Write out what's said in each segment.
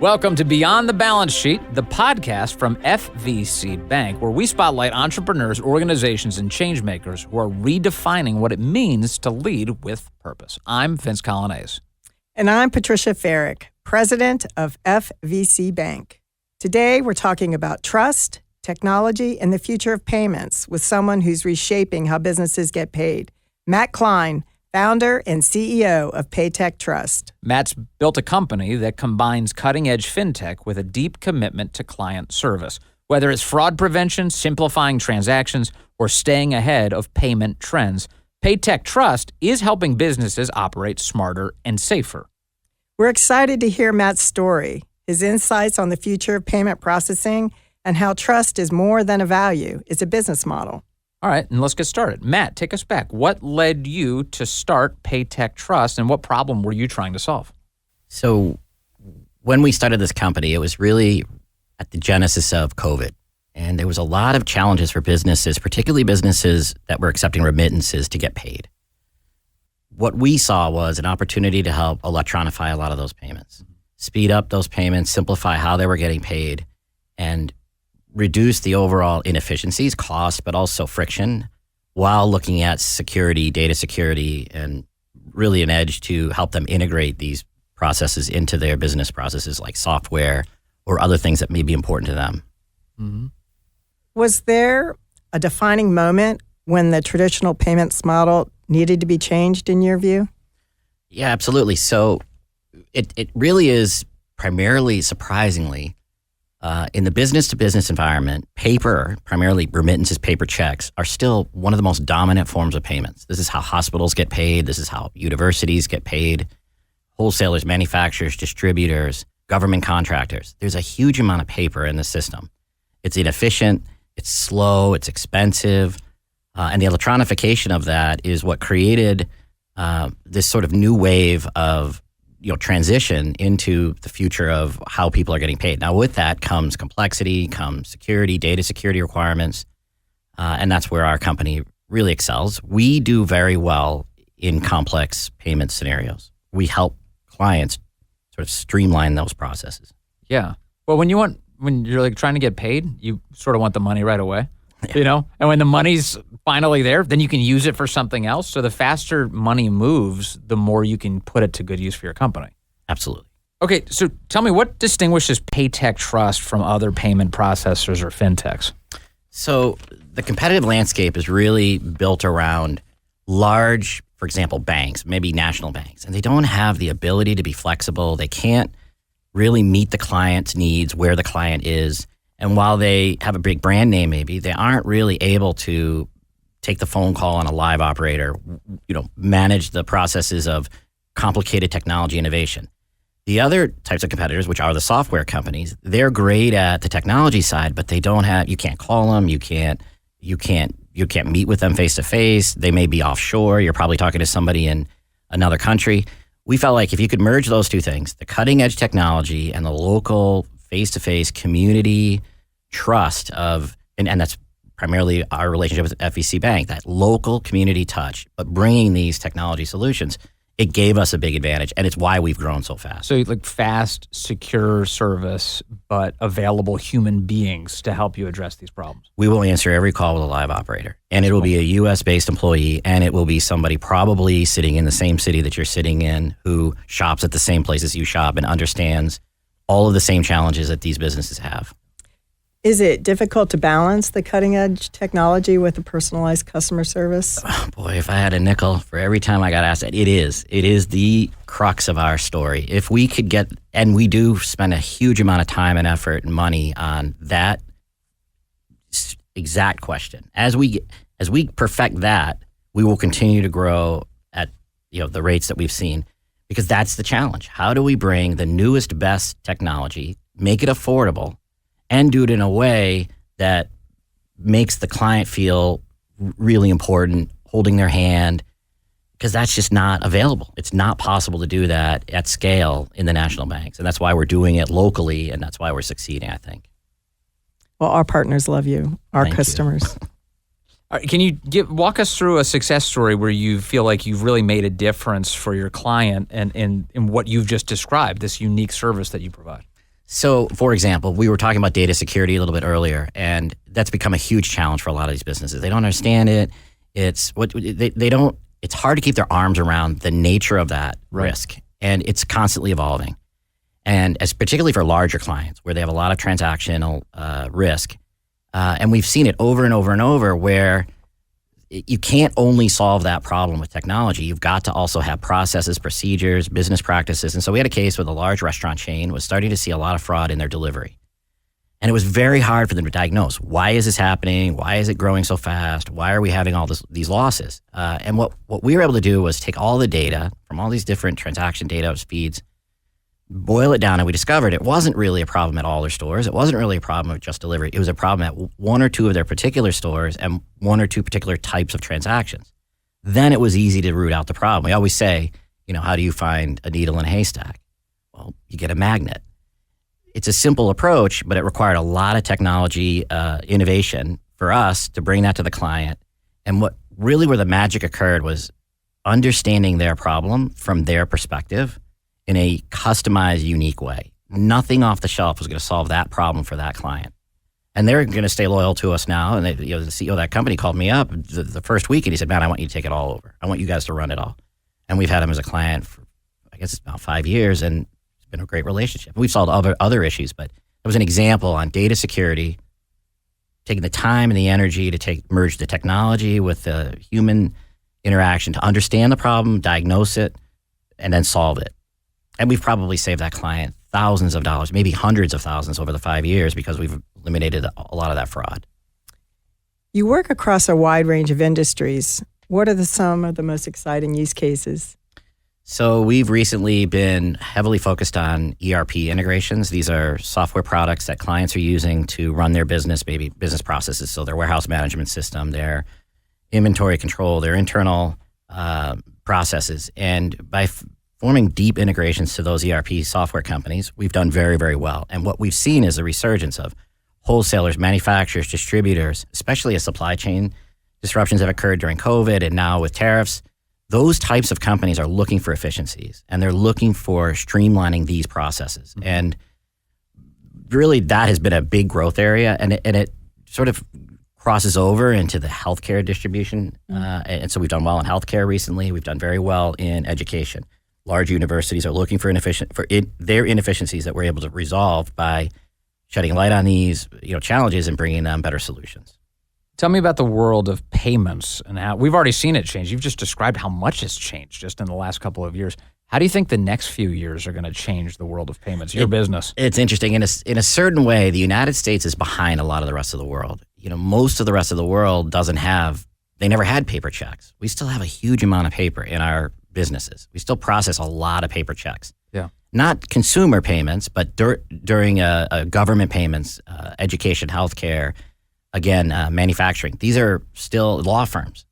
Welcome to Beyond the Balance Sheet, the podcast from FVCbank, where we spotlight entrepreneurs, organizations, and changemakers who are redefining what it means to lead with purpose. I'm Vince Coglianese. And I'm Patricia Ferrick, president of FVCbank. Today, we're talking about trust, technology, and the future of payments with someone who's reshaping how businesses get paid. Matt Clyne, founder and CEO of PayTech Trust. Matt's built a company that combines cutting-edge fintech with a deep commitment to client service. Whether it's fraud prevention, simplifying transactions, or staying ahead of payment trends, PayTech Trust is helping businesses operate smarter and safer. We're excited to hear Matt's story, his insights on the future of payment processing, and how trust is more than a value, it's a business model. All right, and let's get started. Matt, take us back. What led you to start PayTech Trust, and what problem were you trying to solve? So when we started this company, it was really at the genesis of COVID. And there was a lot of challenges for businesses, particularly businesses that were accepting remittances to get paid. What we saw was an opportunity to help electronify a lot of those payments, speed up those payments, simplify how they were getting paid, and reduce the overall inefficiencies, cost, but also friction, while looking at security, data security, and really an edge to help them integrate these processes into their business processes like software or other things that may be important to them. Mm-hmm. Was there a defining moment when the traditional payments model needed to be changed in your view? Yeah, absolutely. So it really is primarily, surprisingly, in the business-to-business environment, paper, primarily remittances, paper checks, are still one of the most dominant forms of payments. This is how hospitals get paid. This is how universities get paid. Wholesalers, manufacturers, distributors, government contractors. There's a huge amount of paper in the system. It's inefficient, it's slow, it's expensive, and the electronification of that is what created this sort of new wave of transition into the future of how people are getting paid. Now, with that comes complexity, comes security, data security requirements, and that's where our company really excels. We do very well in complex payment scenarios. We help clients sort of streamline those processes. Yeah. Well, when you're like trying to get paid, you sort of want the money right away, and when the money's finally there, then you can use it for something else. So the faster money moves, the more you can put it to good use for your company. Absolutely. Okay, so tell me, what distinguishes PayTech Trust from other payment processors or fintechs? So the competitive landscape is really built around large, for example, banks, maybe national banks, and they don't have the ability to be flexible. They can't really meet the client's needs where the client is. And while they have a big brand name, maybe, they aren't really able to take the phone call on a live operator, manage the processes of complicated technology innovation. The other types of competitors, which are the software companies, they're great at the technology side, but they don't have, you can't call them, you can't meet with them face to face. They may be offshore. You're probably talking to somebody in another country. We felt like if you could merge those two things, the cutting edge technology and the local face-to-face community trust of, and that's primarily our relationship with FVCbank, that local community touch, but bringing these technology solutions, it gave us a big advantage, and it's why we've grown so fast. So like fast, secure service, but available human beings to help you address these problems. We will answer every call with a live operator, and it will be a U.S.-based employee, and it will be somebody probably sitting in the same city that you're sitting in who shops at the same places you shop and understands all of the same challenges that these businesses have. Is it difficult to balance the cutting-edge technology with the personalized customer service? Oh, boy, if I had a nickel for every time I got asked that, it is. It is the crux of our story. If we could get, and we do spend a huge amount of time and effort and money on that exact question. As we perfect that, we will continue to grow at the rates that we've seen, because that's the challenge. How do we bring the newest, best technology, make it affordable, and do it in a way that makes the client feel really important, holding their hand, because that's just not available. It's not possible to do that at scale in the national banks. And that's why we're doing it locally, and that's why we're succeeding, I think. Well, our partners love you, our Thank customers. you. All right, can you walk us through a success story where you feel like you've really made a difference for your client and in what you've just described, this unique service that you provide? So, for example, we were talking about data security a little bit earlier, and that's become a huge challenge for a lot of these businesses. They don't understand it. It's hard to keep their arms around the nature of that risk, and it's constantly evolving. And as particularly for larger clients where they have a lot of transactional risk, and we've seen it over and over and over where you can't only solve that problem with technology. You've got to also have processes, procedures, business practices. And so we had a case with a large restaurant chain was starting to see a lot of fraud in their delivery. And it was very hard for them to diagnose. Why is this happening? Why is it growing so fast? Why are we having all these losses? And what we were able to do was take all the data from all these different transaction data feeds, boil it down, and we discovered it wasn't really a problem at all their stores. It wasn't really a problem with just delivery. It was a problem at one or two of their particular stores and one or two particular types of transactions. Then it was easy to root out the problem. We always say, how do you find a needle in a haystack? Well, you get a magnet. It's a simple approach, but it required a lot of technology innovation for us to bring that to the client. And where the magic occurred was understanding their problem from their perspective in a customized, unique way. Nothing off the shelf was going to solve that problem for that client. And they're going to stay loyal to us now. And the CEO of that company called me up the first week and he said, "Man, I want you to take it all over. I want you guys to run it all." And we've had him as a client for, I guess it's about 5 years, and it's been a great relationship. We've solved other issues, but it was an example on data security, taking the time and the energy to merge the technology with the human interaction to understand the problem, diagnose it, and then solve it. And we've probably saved that client thousands of dollars, maybe hundreds of thousands over the 5 years because we've eliminated a lot of that fraud. You work across a wide range of industries. What are some of the most exciting use cases? So we've recently been heavily focused on ERP integrations. These are software products that clients are using to run their business, maybe business processes, so their warehouse management system, their inventory control, their internal processes. And by forming deep integrations to those ERP software companies, we've done very, very well. And what we've seen is a resurgence of wholesalers, manufacturers, distributors, especially as supply chain disruptions have occurred during COVID and now with tariffs. Those types of companies are looking for efficiencies and they're looking for streamlining these processes. Mm-hmm. And really that has been a big growth area, and it sort of crosses over into the healthcare distribution. And so we've done well in healthcare recently. We've done very well in education. Large universities are looking for their inefficiencies that we're able to resolve by shedding light on these challenges and bringing them better solutions. Tell me about the world of payments and how we've already seen it change. You've just described how much it's changed just in the last couple of years. How do you think the next few years are going to change the world of payments, your business? It's interesting. In a certain way, the United States is behind a lot of the rest of the world. Most of the rest of the world they never had paper checks. We still have a huge amount of paper in our businesses. We still process a lot of paper checks. Yeah. Not consumer payments, but during government payments, education, healthcare, again, manufacturing. These are still law firms.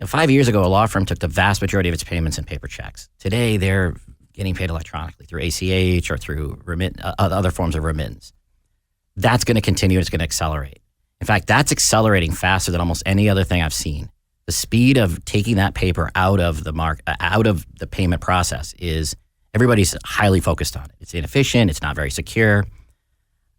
5 years ago, a law firm took the vast majority of its payments in paper checks. Today, they're getting paid electronically through ACH or through other forms of remittance. That's going to continue. It's going to accelerate. In fact, that's accelerating faster than almost any other thing I've seen. The speed of taking that paper out of the payment process is everybody's highly focused on it. It's inefficient. It's not very secure.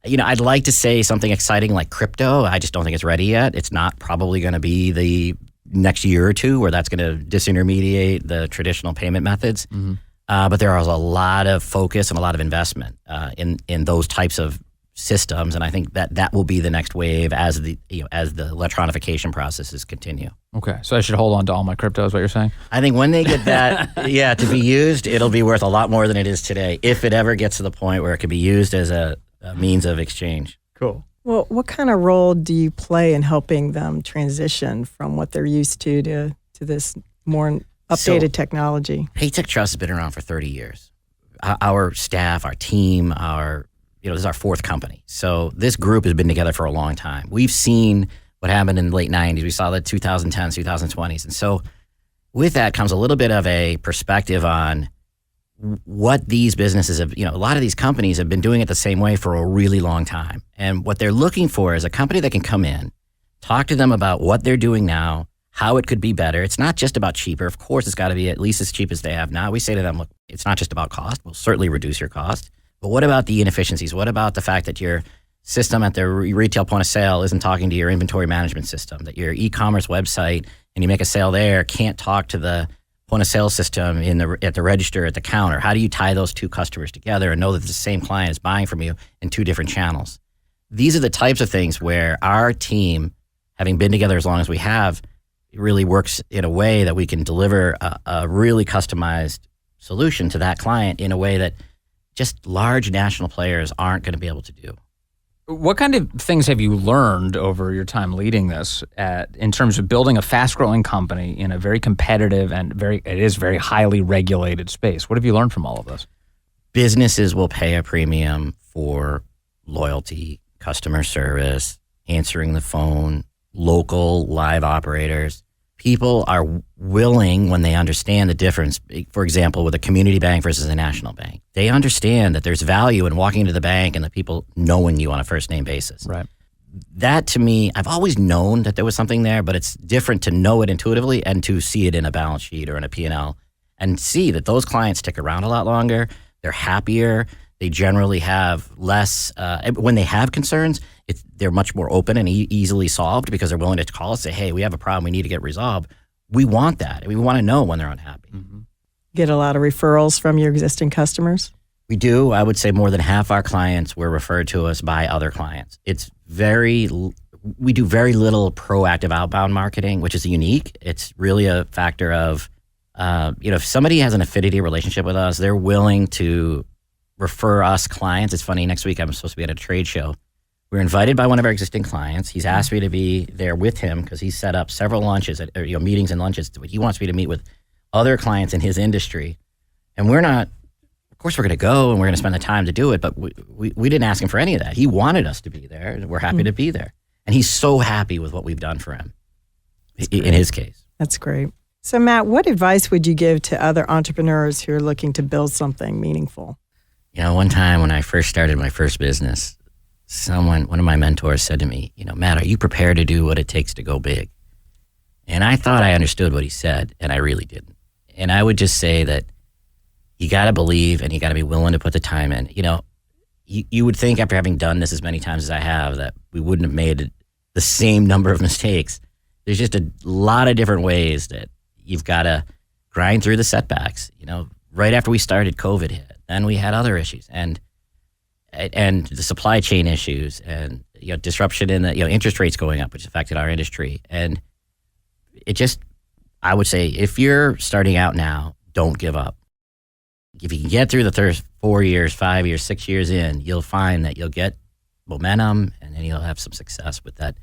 I'd like to say something exciting like crypto. I just don't think it's ready yet. It's not probably going to be the next year or two where that's going to disintermediate the traditional payment methods. Mm-hmm. But there is a lot of focus and a lot of investment in those types of systems, and I think that will be the next wave as the electronification processes continue. Okay, so I should hold on to all my crypto is what you're saying? I think when they get that, to be used, it'll be worth a lot more than it is today, if it ever gets to the point where it can be used as a means of exchange. Cool. Well, what kind of role do you play in helping them transition from what they're used to this more updated technology? PayTech Trust has been around for 30 years. Our staff, our team, this is our fourth company. So this group has been together for a long time. We've seen what happened in the late 90s. We saw the 2010s, 2020s. And so with that comes a little bit of a perspective on what these businesses have, a lot of these companies have been doing it the same way for a really long time. And what they're looking for is a company that can come in, talk to them about what they're doing now, how it could be better. It's not just about cheaper. Of course, it's got to be at least as cheap as they have now. We say to them, look, it's not just about cost. We'll certainly reduce your cost, But what about the inefficiencies? What about the fact that your system at the retail point of sale isn't talking to your inventory management system, that your e-commerce website and you make a sale there can't talk to the point of sale system at the register at the counter? How do you tie those two customers together and know that the same client is buying from you in two different channels? These are the types of things where our team, having been together as long as we have, really works in a way that we can deliver a really customized solution to that client in a way that just large national players aren't going to be able to do. What kind of things have you learned over your time leading this in terms of building a fast-growing company in a very competitive and very highly regulated space? What have you learned from all of this? Businesses will pay a premium for loyalty, customer service, answering the phone, local live operators. People are willing, when they understand the difference, for example, with a community bank versus a national bank, they understand that there's value in walking into the bank and the people knowing you on a first name basis. Right. That, to me, I've always known that there was something there, but it's different to know it intuitively and to see it in a balance sheet or in a P&L and see that those clients stick around a lot longer. They're happier. They generally have less, when they have concerns, they're much more open and easily solved because they're willing to call us and say, hey, we have a problem, we need to get resolved. We want that. We want to know when they're unhappy. Mm-hmm. Get a lot of referrals from your existing customers? We do. I would say more than half our clients were referred to us by other clients. We do very little proactive outbound marketing, which is unique. It's really a factor of, if somebody has an affinity relationship with us, they're willing to refer us clients. It's funny, next week I'm supposed to be at a trade show. We were invited by one of our existing clients. He's asked me to be there with him because he's set up several lunches, meetings and lunches. He wants me to meet with other clients in his industry. And we're not, of course we're going to go and we're going to spend the time to do it, but we didn't ask him for any of that. He wanted us to be there. We're happy to be there. And he's so happy with what we've done for him in his case. That's great. So Matt, what advice would you give to other entrepreneurs who are looking to build something meaningful? One time when I first started my first business, one of my mentors said to me, Matt, are you prepared to do what it takes to go big? And I thought I understood what he said, and I really didn't. And I would just say that you got to believe and you got to be willing to put the time in. You would think after having done this as many times as I have that we wouldn't have made the same number of mistakes. There's just a lot of different ways that you've got to grind through the setbacks. Right after we started, COVID hit. Then we had other issues and the supply chain issues and disruption in the interest rates going up, which affected our industry. And I would say, if you're starting out now, don't give up. If you can get through the first 4 years, 5 years, 6 years in, you'll find that you'll get momentum and then you'll have some success with that,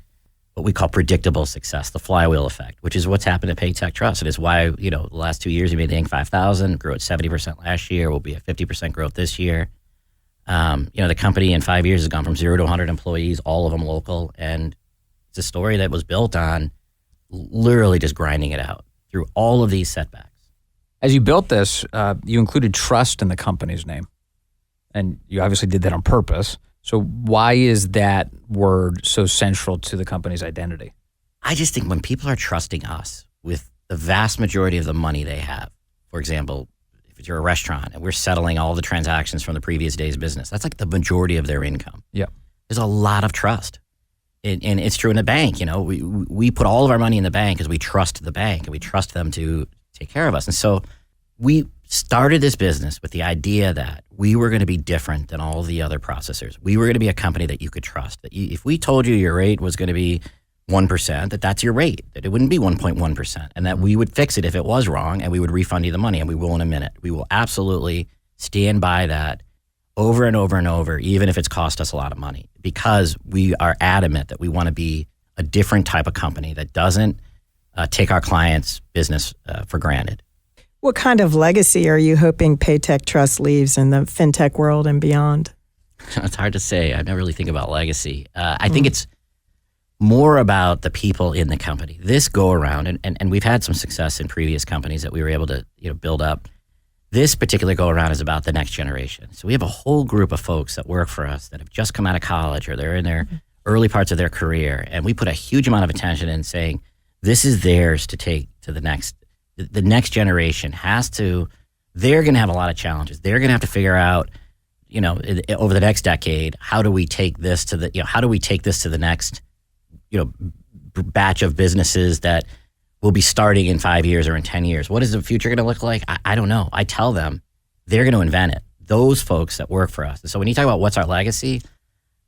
what we call predictable success, the flywheel effect, which is what's happened at PayTech Trust. It is why, the last 2 years we made the Inc. 5000, grew at 70% last year. We'll be at 50% growth this year. The company in 5 years has gone from 0 to 100 employees, all of them local. And it's a story that was built on literally just grinding it out through all of these setbacks. As you built this, you included trust in the company's name. And you obviously did that on purpose. So why is that word so central to the company's identity? I just think when people are trusting us with the vast majority of the money they have, for example, if you're a restaurant and we're settling all the transactions from the previous day's business, that's like the majority of their income. Yeah. There's a lot of trust. And it's true in the bank. We put all of our money in the bank because we trust the bank and we trust them to take care of us. And so we started this business with the idea that we were going to be different than all the other processors. We were going to be a company that you could trust. That if we told you your rate was going to be 1%, that's your rate, that it wouldn't be 1.1%, and that we would fix it if it was wrong, and we would refund you the money, and we will in a minute. We will absolutely stand by that over and over and over, even if it's cost us a lot of money, because we are adamant that we want to be a different type of company that doesn't take our clients' business for granted. What kind of legacy are you hoping PayTech Trust leaves in the fintech world and beyond? It's hard to say. I never really think about legacy. I think it's more about the people in the company. This go around, and we've had some success in previous companies that we were able to build up. This particular go around is about the next generation. So we have a whole group of folks that work for us that have just come out of college or they're in their early parts of their career, and we put a huge amount of attention in saying this is theirs to take to the next. The next generation has to. They're going to have a lot of challenges. They're going to have to figure out, over the next decade, how do we take this to the next, batch of businesses that will be starting in 5 years or in 10 years? What is the future going to look like? I don't know. I tell them they're going to invent it. Those folks that work for us. And so when you talk about what's our legacy,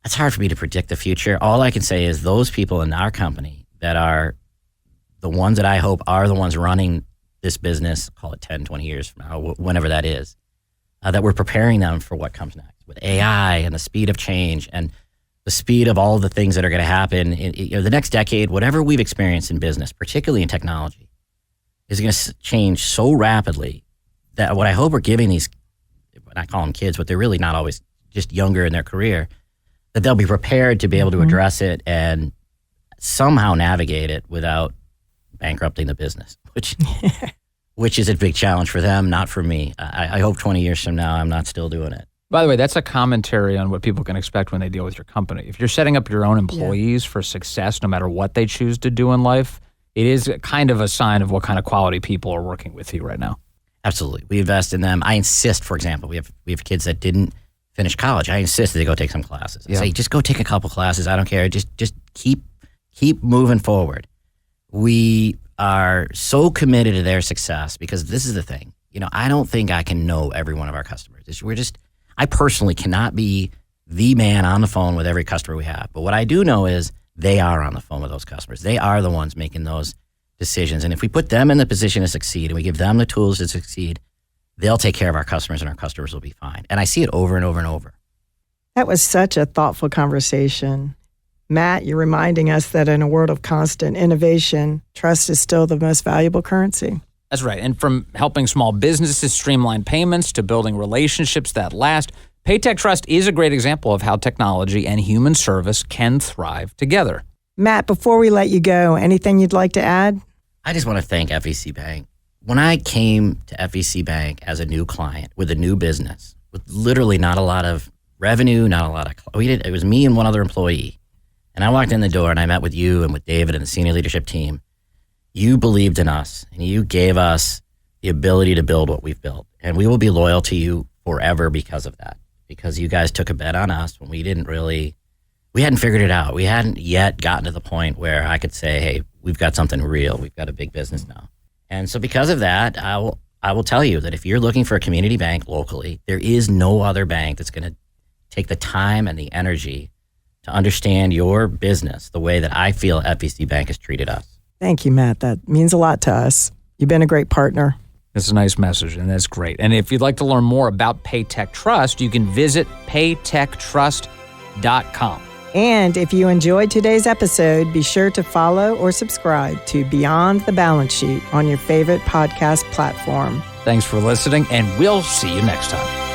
it's hard for me to predict the future. All I can say is those people in our company that are the ones that I hope are the ones running this business, call it 10, 20 years from now, whenever that is, that we're preparing them for what comes next with AI and the speed of change and the speed of all the things that are going to happen in the next decade. Whatever we've experienced in business, particularly in technology, is going to change so rapidly that what I hope we're giving these, I call them kids, but they're really not always just younger in their career, that they'll be prepared to be able to address it and somehow navigate it without bankrupting the business, which is a big challenge for them, not for me. I hope 20 years from now, I'm not still doing it. By the way, that's a commentary on what people can expect when they deal with your company. If you're setting up your own employees for success, no matter what they choose to do in life, it is kind of a sign of what kind of quality people are working with you right now. Absolutely. We invest in them. I insist, for example, we have kids that didn't finish college. I insist that they go take some classes. I say, just go take a couple classes. I don't care. Just keep moving forward. We are so committed to their success because this is the thing. I don't think I can know every one of our customers. I personally cannot be the man on the phone with every customer we have. But what I do know is they are on the phone with those customers. They are the ones making those decisions. And if we put them in the position to succeed and we give them the tools to succeed, they'll take care of our customers and our customers will be fine. And I see it over and over and over. That was such a thoughtful conversation. Matt, you're reminding us that in a world of constant innovation, trust is still the most valuable currency. That's right. And from helping small businesses streamline payments to building relationships that last, PayTech Trust is a great example of how technology and human service can thrive together. Matt, before we let you go, anything you'd like to add? I just want to thank FVCbank. When I came to FVCbank as a new client with a new business, with literally not a lot of revenue, not a lot of, it was me and one other employee. And I walked in the door and I met with you and with David and the senior leadership team. You believed in us and you gave us the ability to build what we've built. And we will be loyal to you forever because of that. Because you guys took a bet on us when we hadn't figured it out. We hadn't yet gotten to the point where I could say, hey, we've got something real. We've got a big business now. And so because of that, I will tell you that if you're looking for a community bank locally, there is no other bank that's going to take the time and the energy to understand your business the way that I feel FVCbank has treated us. Thank you, Matt. That means a lot to us. You've been a great partner. It's a nice message, and that's great. And if you'd like to learn more about PayTech Trust, you can visit paytechtrust.com. And if you enjoyed today's episode, be sure to follow or subscribe to Beyond the Balance Sheet on your favorite podcast platform. Thanks for listening, and we'll see you next time.